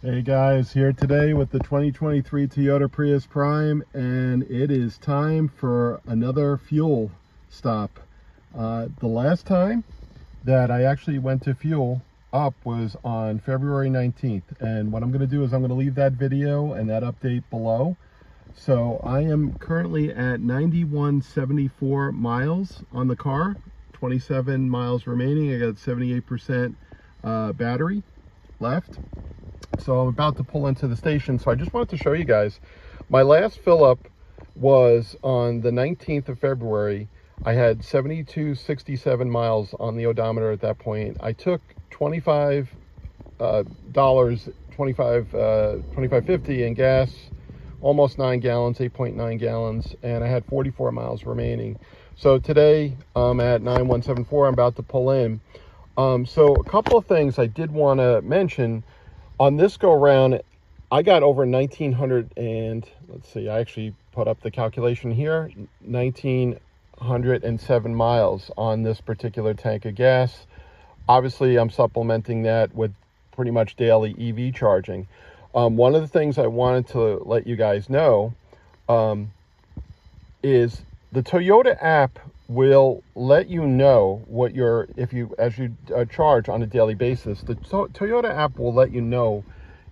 Hey guys, here today with the 2023 Toyota Prius Prime, and it is time for another fuel stop. The last time that I actually went to fuel up was on February 19th, and what I'm going to do is I'm going to leave that video and that update below. So I am currently at 9174 miles on the car, 27 miles remaining. I got 78% battery left. So I'm about to pull into the station. So I just wanted to show you guys, my last fill up was on the 19th of February. I had 7267 miles on the odometer at that point. I took $25 $25.50 in gas, almost 9 gallons, 8.9 gallons, and I had 44 miles remaining. So today I'm at 9174. I'm about to pull in. So a couple of things I did want to mention. On this go round, I got over 1900 and let's see, I actually put up the calculation here, 1907 miles on this particular tank of gas. Obviously, I'm supplementing that with pretty much daily EV charging. One of the things I wanted to let you guys know is the Toyota app will let you know what as you charge on a daily basis. The Toyota app will let you know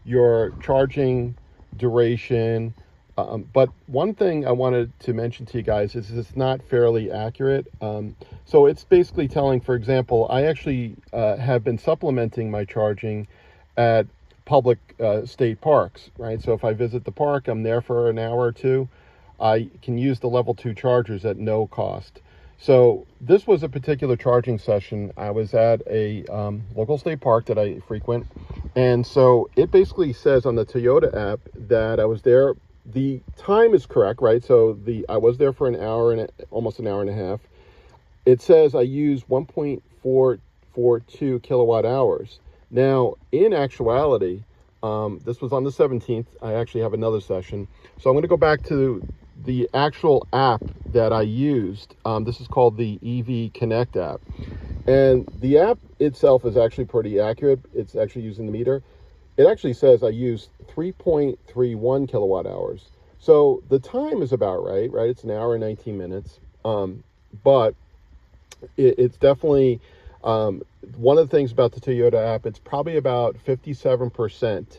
your charging duration. But one thing I wanted to mention to you guys is it's not fairly accurate. So it's basically telling, for example, I actually have been supplementing my charging at public state parks, right? So if I visit the park, I'm there for an hour or two, I can use the level 2 chargers at no cost. So this was a particular charging session. I was at a local state park that I frequent. And so it basically says on the Toyota app that I was there. The time is correct, right? So I was there for an hour and almost an hour and a half. It says I used 1.442 kilowatt hours. Now, in actuality, this was on the 17th. I actually have another session. So I'm going to go back to the actual app that I used. This is called the EV Connect app. And the app itself is actually pretty accurate. It's actually using the meter. It actually says I used 3.31 kilowatt hours. So the time is about right? It's an hour and 19 minutes. But it's definitely, one of the things about the Toyota app, it's probably about 57%.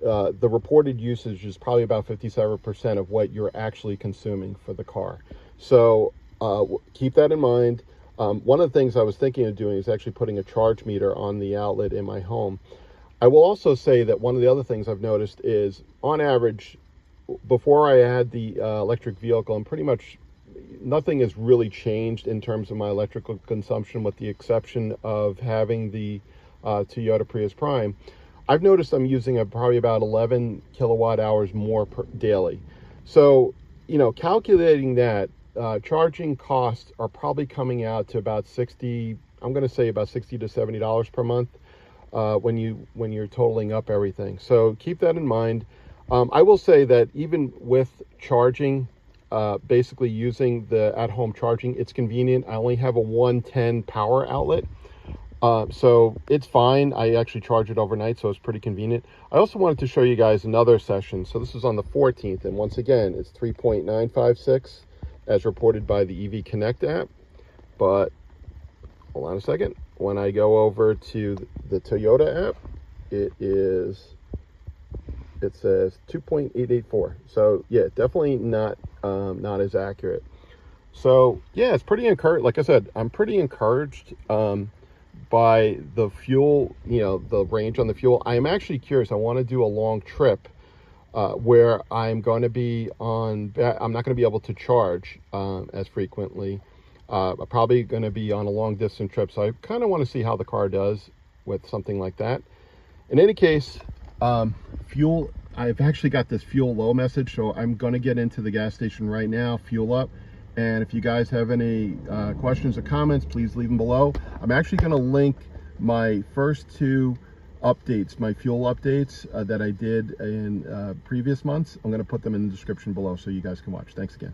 The reported usage is probably about 57% of what you're actually consuming for the car. So keep that in mind. One of the things I was thinking of doing is actually putting a charge meter on the outlet in my home. I will also say that one of the other things I've noticed is, on average, before I had the electric vehicle, and pretty much nothing has really changed in terms of my electrical consumption, with the exception of having the Toyota Prius Prime. I've noticed I'm using probably about 11 kilowatt hours more daily. So, calculating that, charging costs are probably coming out to about $60 to $70 per month when you're totaling up everything. So keep that in mind. I will say that even with charging, basically using the at-home charging, it's convenient. I only have a 110 power outlet. So it's fine. I actually charge it overnight, so it's pretty convenient. I also wanted to show you guys another session. So this is on the 14th, and once again, it's 3.956 as reported by the EV Connect app. But hold on a second. When I go over to the Toyota app, it says 2.884. So yeah, definitely not as accurate. So yeah, it's pretty encouraged. Like I said, I'm pretty encouraged by the fuel, the range on the fuel. I am actually curious. I want to do a long trip where I'm going to be I'm not going to be able to charge as frequently. I'm probably going to be on a long distance trip. So I kind of want to see how the car does with something like that. In any case, fuel, I've actually got this fuel low message. So I'm going to get into the gas station right now, fuel up. And if you guys have any questions or comments, please leave them below. I'm actually going to link my first two updates, my fuel updates that I did in previous months. I'm going to put them in the description below so you guys can watch. Thanks again.